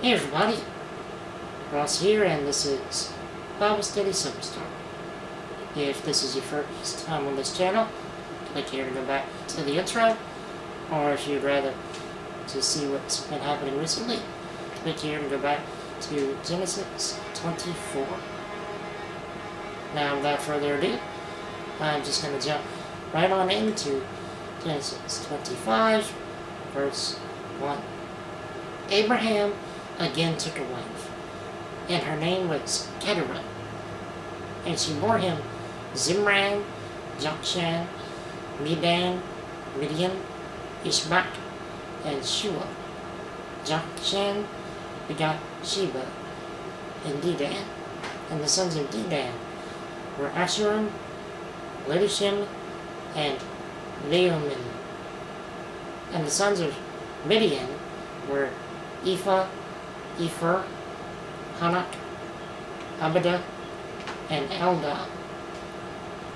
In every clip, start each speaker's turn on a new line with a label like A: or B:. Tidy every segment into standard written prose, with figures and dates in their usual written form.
A: Hey everybody, Ross here, and this is Bible Study Superstar. If this is your first time on this channel, click here to go back to the intro, or if you'd rather to see what's been happening recently, click here to go back to Genesis 24. Now, without further ado, I'm just going to jump right on into Genesis 25, verse 1. Abraham again took a wife, and her name was Keturah. And she bore him Zimran, Jokshan, Medan, Midian, Ishbak, and Shua. Jokshan begot Sheba and Dedan, and the sons of Dedan were Asherim, Letushim, and Leumim. And the sons of Midian were Ephah, Epher, Hanak, Abidah, and Eldah.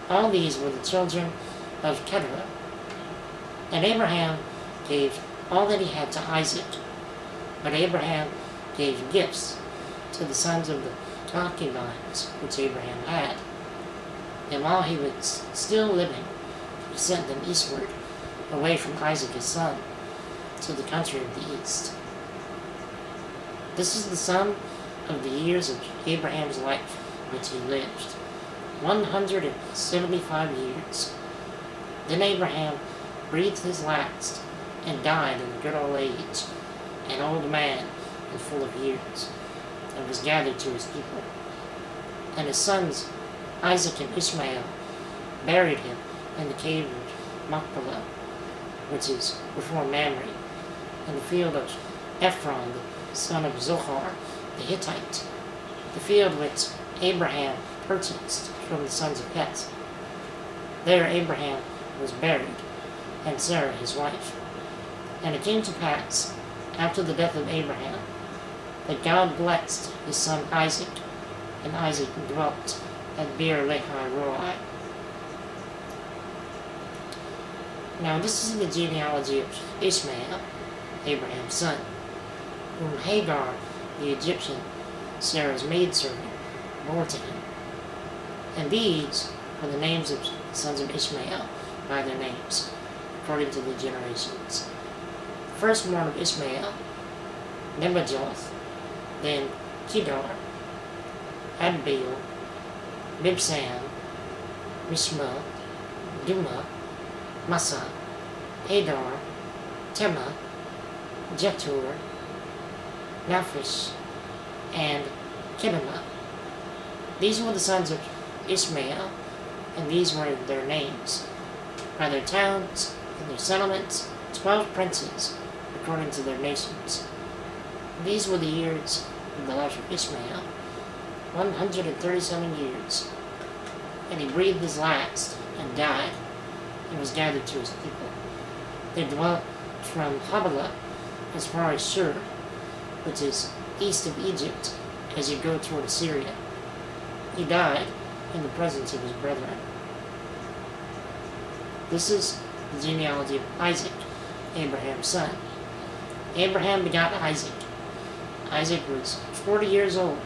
A: All these were the children of Keturah. And Abraham gave all that he had to Isaac. But Abraham gave gifts to the sons of the concubines which Abraham had. And while he was still living, he sent them eastward, away from Isaac his son, to the country of the east. This is the sum of the years of Abraham's life which he lived, 175 years. Then Abraham breathed his last, and died in a good old age, an old man and full of years, and was gathered to his people. And his sons Isaac and Ishmael buried him in the cave of Machpelah, which is before Mamre, in the field of Ephron, the son of Zohar the Hittite, the field which Abraham purchased from the sons of Heth. There Abraham was buried, and Sarah his wife. And it came to pass, after the death of Abraham, that God blessed his son Isaac, and Isaac dwelt at Beer-lahai-roi. Now this is the genealogy of Ishmael, Abraham's son, whom Hagar, the Egyptian, Sarah's maidservant, bore to him. And these are the names of the sons of Ishmael by their names, according to the generations. The firstborn of Ishmael, Nebajoth, then Kedar, Adbeel, Mibsam, Mishma, Duma, Massa, Hadar, Tema, Jetur, Naphish, and Kedemah. These were the sons of Ishmael, and these were their names, by their towns and their settlements, 12 princes, according to their nations. These were the years of the life of Ishmael, 137 years. And he breathed his last, and died, and was gathered to his people. They dwelt from Havilah as far as Shur, which is east of Egypt, as you go toward Assyria. He died in the presence of his brethren. This is the genealogy of Isaac, Abraham's son. Abraham begot Isaac. Isaac was 40 years old,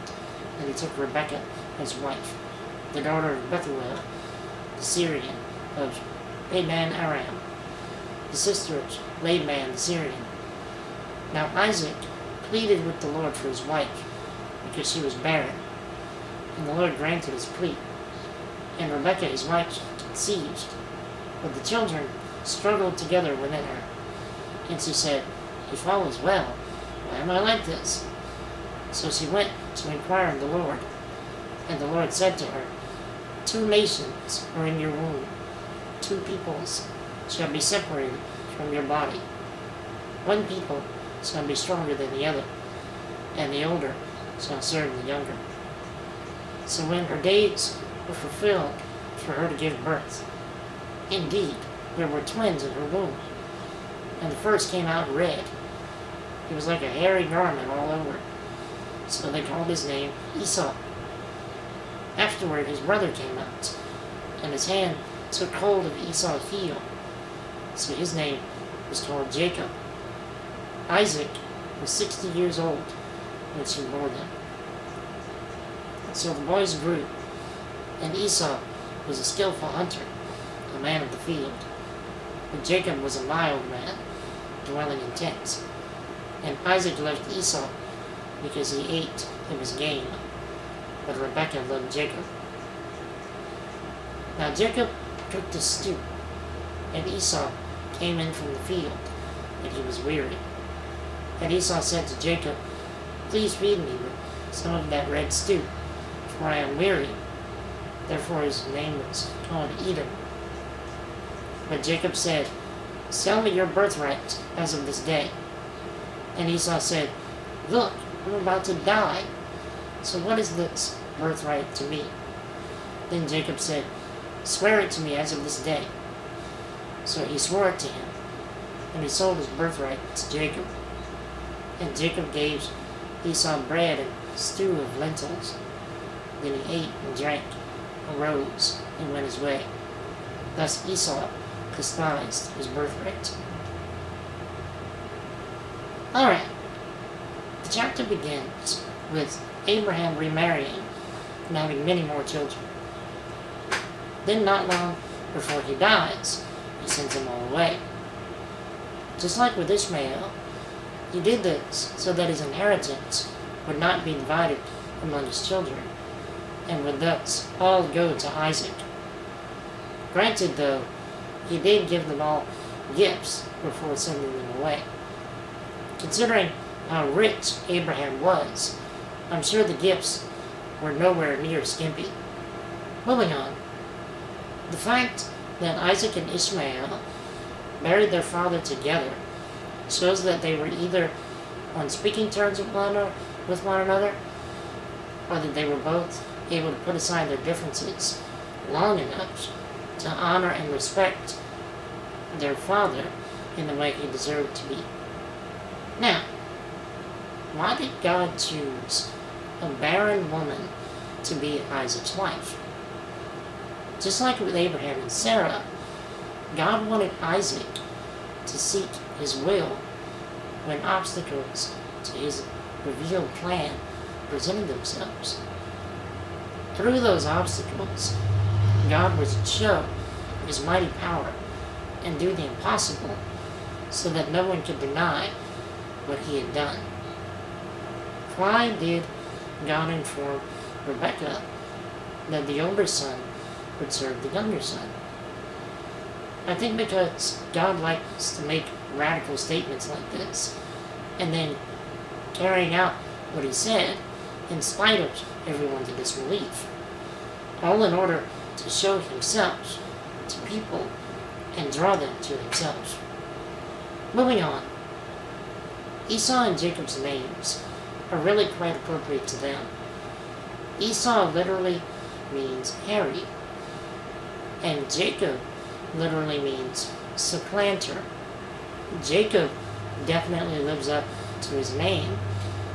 A: and he took Rebekah his wife, the daughter of Bethuel, the Syrian, of Padan Aram, the sister of Laban the Syrian. Now Isaac pleaded with the Lord for his wife, because she was barren, and the Lord granted his plea. And Rebekah his wife conceived, but the children struggled together within her. And she said, "If all is well, why am I like this?" So she went to inquire of the Lord. And the Lord said to her, 2 nations are in your womb, 2 peoples shall be separated from your body. One people shall be stronger than the other, and the older shall serve the younger. So when her days were fulfilled for her to give birth, indeed, there were twins in her womb, and the first came out red. He was like a hairy garment all over. So they called his name Esau. Afterward his brother came out, and his hand took hold of Esau's heel. So his name was called Jacob. Isaac was 60 years old when she bore them. So the boys grew, and Esau was a skillful hunter, a man of the field. But Jacob was a mild man, dwelling in tents. And Isaac loved Esau because he ate of his game, but Rebekah loved Jacob. Now Jacob cooked a stew, and Esau came in from the field, and he was weary. And Esau said to Jacob, "Please feed me with some of that red stew, for I am weary." Therefore his name was called Edom. But Jacob said, "Sell me your birthright as of this day." And Esau said, "Look, I'm about to die, so what is this birthright to me?" Then Jacob said, "Swear it to me as of this day." So he swore it to him, and he sold his birthright to Jacob. And Jacob gave Esau bread and stew of lentils. Then he ate and drank, arose, and went his way. Thus Esau despised his birthright. Alright, the chapter begins with Abraham remarrying and having many more children. Then not long before he dies, he sends them all away. Just like with Ishmael, he did this so that his inheritance would not be divided among his children, and would thus all go to Isaac. Granted, though, he did give them all gifts before sending them away. Considering how rich Abraham was, I'm sure the gifts were nowhere near skimpy. Moving on. The fact that Isaac and Ishmael buried their father together shows that they were either on speaking terms with one another, or that they were both able to put aside their differences long enough to honor and respect their father in the way he deserved to be. Now, why did God choose a barren woman to be Isaac's wife? Just like with Abraham and Sarah, God wanted Isaac to seek his will when obstacles to his revealed plan presented themselves. Through those obstacles, God was to show his mighty power and do the impossible so that no one could deny what he had done. Why did God inform Rebekah that the older son would serve the younger son? I think because God likes to make radical statements like this, and then carrying out what he said in spite of everyone's disbelief, all in order to show himself to people and draw them to himself. Moving on. Esau and Jacob's names are really quite appropriate to them. Esau literally means hairy, and Jacob literally means supplanter. Jacob definitely lives up to his name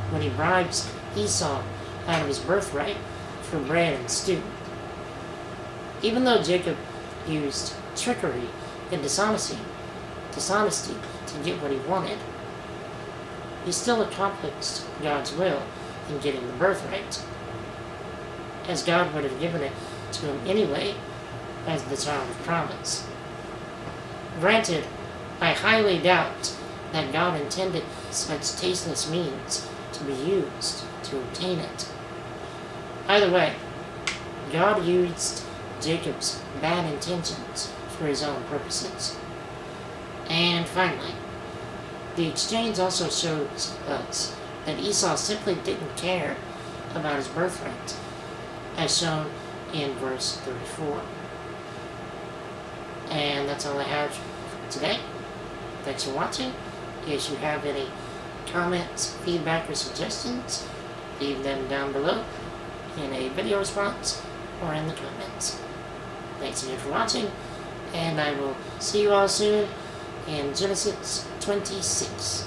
A: when he bribes Esau out of his birthright for bread and stew. Even though Jacob used trickery and dishonesty to get what he wanted, he still accomplished God's will in getting the birthright, as God would have given it to him anyway as the child of promise. Granted, I highly doubt that God intended such tasteless means to be used to obtain it. Either way, God used Jacob's bad intentions for his own purposes. And finally, the exchange also shows us that Esau simply didn't care about his birthright, as shown in verse 34. And that's all I have for today. Thanks for watching. If you have any comments, feedback, or suggestions, leave them down below in a video response or in the comments. Thanks again for watching, and I will see you all soon in Genesis 26.